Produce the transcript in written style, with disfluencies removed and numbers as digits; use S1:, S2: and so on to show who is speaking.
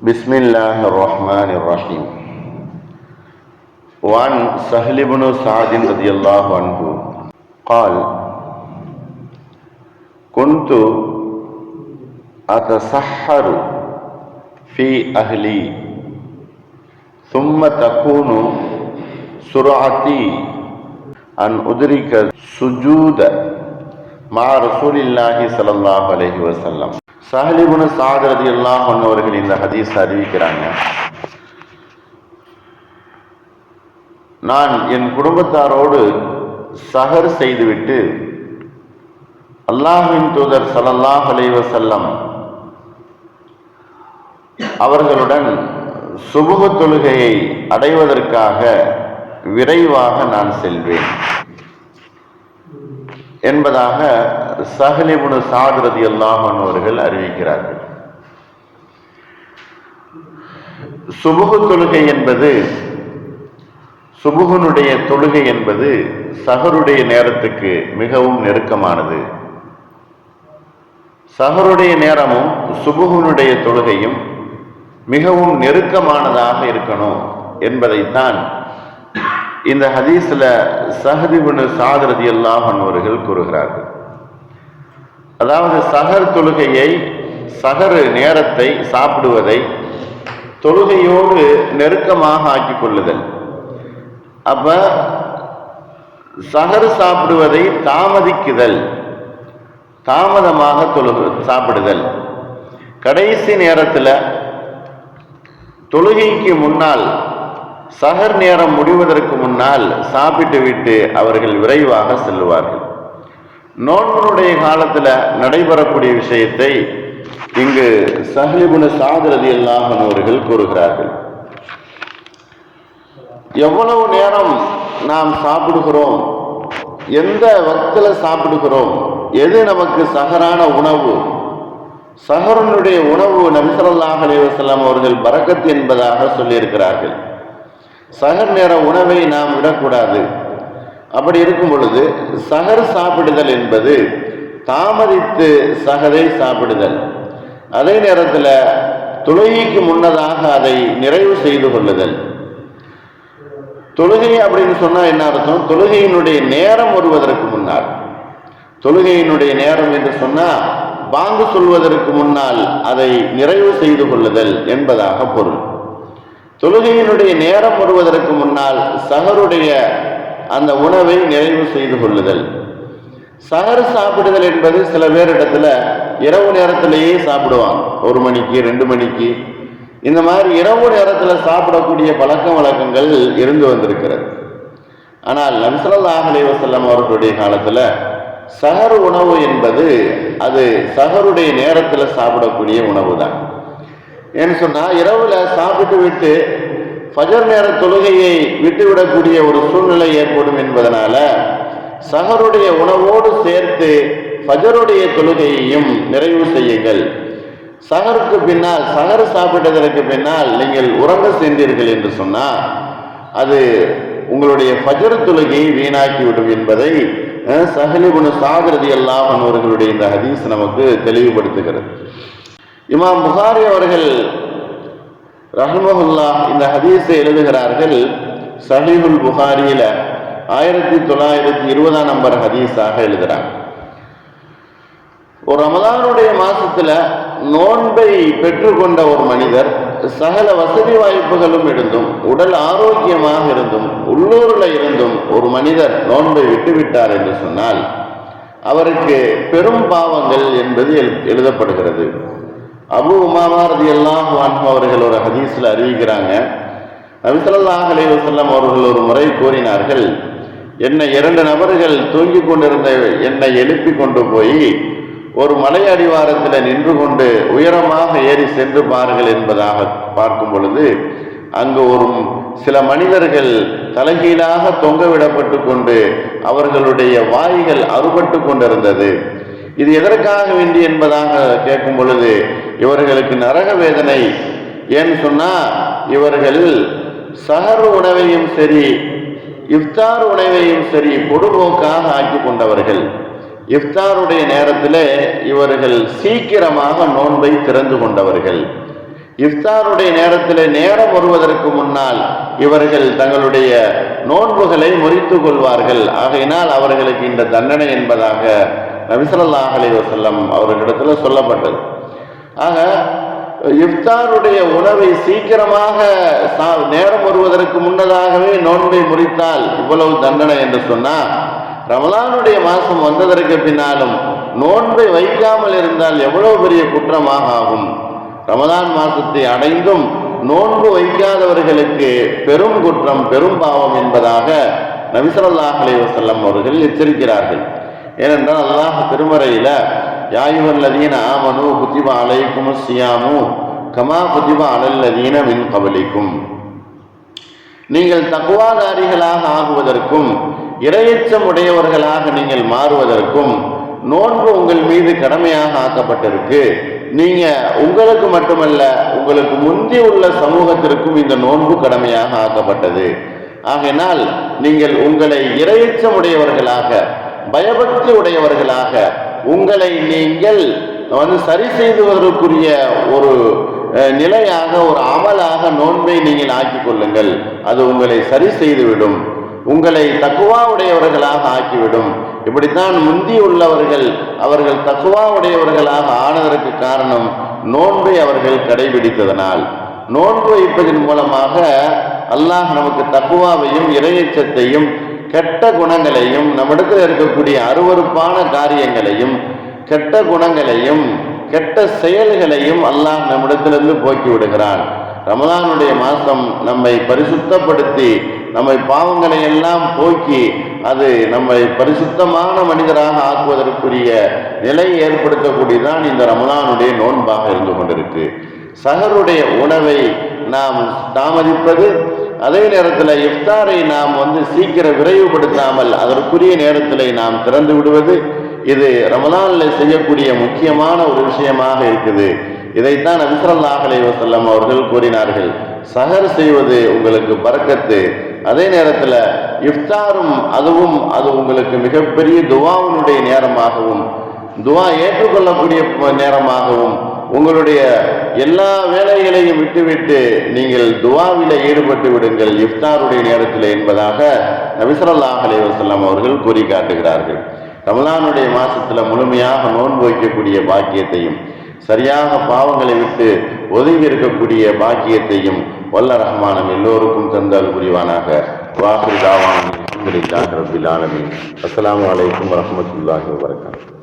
S1: بسم الله الرحمن الرحيم. وعن سهل بن سعد رضي الله عنه قال: كنت أتسحر في أهلي ثم تكون سرعتي أن أدرك السجود مع رسول الله صلى الله عليه وسلم. சஹல் இப்னு சஅத் ரலியல்லாஹு அன்ஹு அவர்கள் இந்த ஹதீஸ் அறிவிக்கிறாங்க. நான் என் குடும்பத்தாரோடு சஹர் செய்துவிட்டு அல்லாஹ்வின் தூதர் ஸல்லல்லாஹு அலைஹி வஸல்லம் அவர்களுடன் சுபுஹ் தொழுகையை அடைவதற்காக விரைவாக நான் செல்வேன் என்பதாக சஹல் இப்னு சஅத் ரலியல்லாஹு அன்ஹு அவர்கள் அறிவிக்கிறார்கள். சுபுஹ் தொழுகை என்பது, சுபுஹனுடைய தொழுகை என்பது சஹருடைய நேரத்துக்கு மிகவும் நெருக்கமானது. சஹருடைய நேரமும் சுபுஹனுடைய தொழுகையும் மிகவும் நெருக்கமானதாக இருக்கணும் என்பதைத்தான் இந்த ஹதீஸ்ல சஹல் இப்னு சஅத் ரலியல்லாஹு அன்ஹு அவர்கள் கூறுகிறார்கள். அதாவது சஹர் தொழுகையை, சஹர் நேரத்தை, சாப்பிடுவதை தொழுகையோடு நெருக்கமாக ஆக்கிக் கொள்ளுதல். அப்ப சஹர் சாப்பிடுவதை தாமதிக்குதல், தாமதமாக சாப்பிடுதல், கடைசி நேரத்தில் தொழுகைக்கு முன்னால், சஹர் நேரம் முடிவதற்கு முன்னால் சாப்பிட்டு விட்டு அவர்கள் விரைவாக செல்லுவார்கள். நோன்புடைய காலத்தில் நடைபெறக்கூடிய விஷயத்தை இங்கு சஹல் இப்னு சஅத் ரலியல்லாஹு அன்ஹு அவர்கள் கூறுகிறார்கள். எவ்வளவு நேரம் நாம் சாப்பிடுகிறோம், எந்த வக்தில் சாப்பிடுகிறோம், எது நமக்கு சஹரான உணவு, சஹருடைய உணவு நபி ஸல்லல்லாஹு அலைஹி வஸல்லம் அவர்கள் பரக்கத் என்பதாக சொல்லியிருக்கிறார்கள். சஹர் நேர உணவை நாம் விடக்கூடாது. அப்படி இருக்கும் பொழுது சஹர் சாப்பிடுதல் என்பது தாமதித்து சஹரை சாப்பிடுதல், அதே நேரத்தில் தொழுகைக்கு முன்னதாக அதை நிறைவு செய்து கொள்ளுதல். தொழுகை அப்படின்னு சொன்னா என்ன அர்த்தம்? தொழுகையினுடைய நேரம் வருவதற்கு முன்னால், தொழுகையினுடைய நேரம் என்று சொன்னா பாங்கு சொல்வதற்கு முன்னால் அதை நிறைவு செய்து கொள்ளுதல் என்பதாக பொருள். தொழுகையினுடைய நேரம் வருவதற்கு முன்னால் சஹருடைய அந்த உணவை நிறைவு செய்து கொள்ளுதல். சஹர் சாப்பிடுதல் என்பது சில பேரிடத்துல இரவு நேரத்திலேயே சாப்பிடுவாங்க, 1 மணிக்கு 2 மணிக்கு, இந்த மாதிரி இரவு நேரத்தில் சாப்பிடக்கூடிய பழக்க வழக்கங்கள் இருந்து வந்திருக்கிறது. ஆனால் நபி ஸல்லல்லாஹு அலைஹி வஸல்லம் அவர்களுடைய காலத்துல சஹர் உணவு என்பது அது சஹருடைய நேரத்தில் சாப்பிடக்கூடிய உணவு தான். ஏன்னு சொன்னா இரவுல சாப்பிட்டு விட்டு ஃபஜர் நேர தொழுகையை விட்டுவிடக்கூடிய ஒரு சூழ்நிலை ஏற்படும் என்பதனால சஹருடைய உணவோடு சேர்த்து ஃபஜருடைய தொழுகையையும் நிறைவு செய்யுங்கள். சஹருக்கு பின்னால், சஹர் சாப்பிட்டதற்கு பின்னால் நீங்கள் உறங்க சென்றீர்கள் என்று சொன்னால் அது உங்களுடைய ஃபஜர் தொழுகையை வீணாக்கிவிடும் என்பதை சஹல் இப்னு சஅத் ரலியல்லாஹு அன்ஹு அவர்களுடைய இந்த ஹதீஸ் நமக்கு தெளிவுபடுத்துகிறது. இமாம் புகாரி அவர்கள் ரஹ்மஹுல்லாஹ் இந்த ஹதீஸை எழுதுகிறார்கள். சஹீஹுல் புகாரியில 1920 நம்பர் ஹதீஸாக எழுதுறாங்க. ஒரு ரமலானுடைய மாசத்துல நோன்பை பெற்றுக்கொண்ட ஒரு மனிதர் சகல வசதி வாய்ப்புகளும் இருந்தும், உடல் ஆரோக்கியமாக இருந்தும், உள்ளூர்ல இருந்தும் ஒரு மனிதர் நோன்பை விட்டுவிட்டார் என்று சொன்னால் அவருக்கு பெரும் பாவங்கள் என்பது எழுதப்படுகிறது. அபூ உமாமா ரலியல்லாஹு அன்ஹு அவர்கள் ஒரு ஹதீஸ்ல அறிவிக்கிறாங்க, நபி ஸல்லல்லாஹு அலைஹி வஸல்லம் அவர்கள் ஒரு முறை கூறினார்கள், என்னை 2 நபர்கள் தூங்கிக் கொண்டிருந்த என்னை எழுப்பி கொண்டு போய் ஒரு மலை அடிவாரத்தில் நின்று கொண்டு உயரமாக ஏறி சென்று பாருங்கள் என்பதாக பார்க்கும் பொழுது அங்கு ஒரு சில மனிதர்கள் தலைகீழாக தொங்கவிடப்பட்டு கொண்டு அவர்களுடைய வாய்கள் அறுபட்டு கொண்டிருந்தது. இது எதற்காக வேண்டி என்பதாக கேட்கும் பொழுது இவர்களுக்கு நரக வேதனை. ஏன்னு சொன்னா இவர்கள் சஹர் உணவையும் சரி இஃப்தார் உணவையும் சரி பொடுபோக்காக ஆக்கி கொண்டவர்கள். இஃப்தாருடைய நேரத்தில் இவர்கள் சீக்கிரமாக நோன்பை திறந்து கொண்டவர்கள். இஃப்தாருடைய நேரத்தில் நேரம் வருவதற்கு முன்னால் இவர்கள் தங்களுடைய நோன்புகளை முறித்து கொள்வார்கள். ஆகையினால் அவர்களுக்கு இந்த தண்டனை என்பதாக நபி ஸல்லல்லாஹு அலைஹி வஸல்லம் அவர்களிடத்தில் சொல்லப்பட்டது. ஆக இஃப்தாருடைய உணவை சீக்கிரமாக நேரம் வருவதற்கு முன்னதாகவே நோன்பை முறித்தால் இவ்வளவு தண்டனை என்று சொன்னால், ரமலானுடைய மாசம் வந்ததற்கு பின்னாலும் நோன்பை வைக்காமல் இருந்தால் எவ்வளவு பெரிய குற்றமாக ஆகும். ரமலான் மாசத்தை அடைந்தும் நோன்பு வைக்காதவர்களுக்கு பெரும் குற்றம், பெரும் பாவம் என்பதாக நபி ஸல்லல்லாஹு அலைஹி வஸல்லம் அவர்கள் எச்சரிக்கிறார்கள். ஏனென்றால் அல்லாஹ் திருமறையில யா அய்யுஹல்லதீன ஆமனூ குதிப அலைக்குமுஸ் ஸியாமு கமா குதிப அலல்லதீன மின் கபலிக்கும், நீங்கள் தக்வாதாரிகளாக ஆகுவதற்கும் இறையச்சம் உடையவர்களாக நீங்கள் மாறுவதற்கும் நோன்பு உங்கள் மீது கடமையாக ஆக்கப்பட்டிருக்கு. நீங்க உங்களுக்கு மட்டுமல்ல, உங்களுக்கு முந்தி உள்ள சமூகத்திற்கும் இந்த நோன்பு கடமையாக ஆக்கப்பட்டது. ஆகையினால் நீங்கள் உங்களை இறையச்சம் உடையவர்களாக, பயபக்தி உடையவர்களாக, உங்களை நீங்கள் சரி செய்துவதற்குரிய ஒரு நிலையாக, ஒரு அமலாக நோன்பை நீங்கள் ஆக்கிக் கொள்ளுங்கள். அது உங்களை சரி செய்துவிடும், உங்களை தக்குவா உடையவர்களாக ஆக்கிவிடும். இப்படித்தான் முந்தி உள்ளவர்கள் அவர்கள் தக்குவா உடையவர்களாக ஆனதற்கு காரணம் நோன்பை அவர்கள் கடைபிடித்ததனால். நோன்பு வைப்பதன் மூலமாக அல்லாஹ் நமக்கு தக்குவாவையும் இறையச்சத்தையும் கெட்ட குணங்களையும் நம்மிடத்தில் இருக்கக்கூடிய அருவருப்பான காரியங்களையும் கெட்ட குணங்களையும் கெட்ட செயல்களையும் அல்லாஹ் நம்மிடத்திலிருந்து போக்கி விடுகிறான். ரமலானுடைய மாதம் நம்மை பரிசுத்தப்படுத்தி நம்மை பாவங்களை எல்லாம் போக்கி அது நம்மை பரிசுத்தமான மனிதராக ஆக்குவதற்குரிய நிலையை ஏற்படுத்தக்கூடியதான் இந்த ரமலானுடைய நோன்பாக இருந்து கொண்டிருக்கு. சஹருடைய உணவை நாம் தாமதிப்பது, அதே நேரத்தில் இஃப்தாரை நாம் சீக்கிரம் விரைவுபடுத்தாமல் அதற்குரிய நேரத்தில் நாம் திறந்து விடுவது, இது ரமலானில் செய்யக்கூடிய முக்கியமான ஒரு விஷயமாக இருக்குது. இதைத்தான் நபி ஸல்லல்லாஹு அலைஹி வஸல்லம் அவர்கள் கூறினார்கள். சஹர் செய்வது உங்களுக்கு பரக்கத்து, அதே நேரத்தில் இஃப்தாரும் அதுவும் அது உங்களுக்கு மிகப்பெரிய துவாவினுடைய நேரமாகவும் துவா ஏற்றுக்கொள்ளக்கூடிய நேரமாகவும், உங்களுடைய எல்லா வேலைகளையும் விட்டுவிட்டு நீங்கள் துவாவில் ஈடுபட்டு விடுங்கள் இஃப்தாருடைய நேரத்தில் என்பதாக நபி ஸல்லல்லாஹு அலைஹி வஸல்லம் அவர்கள் கூறி காட்டுகிறார்கள். ரமலானுடைய மாசத்தில் முழுமையாக நோன்பு வைக்கக்கூடிய பாக்கியத்தையும் சரியாக பாவங்களை விட்டு ஒதுங்கி இருக்கக்கூடிய பாக்கியத்தையும் வல்ல ரஹ்மான் எல்லோருக்கும் தந்தால் புரிவானாக. வாஹிரு தாவானா அல்ஹம்துலில்லாஹி ரப்பில் ஆலமீன். அஸ்ஸலாமு அலைக்கும் வரஹ்மத்துல்லாஹி வபரகாத்துஹு.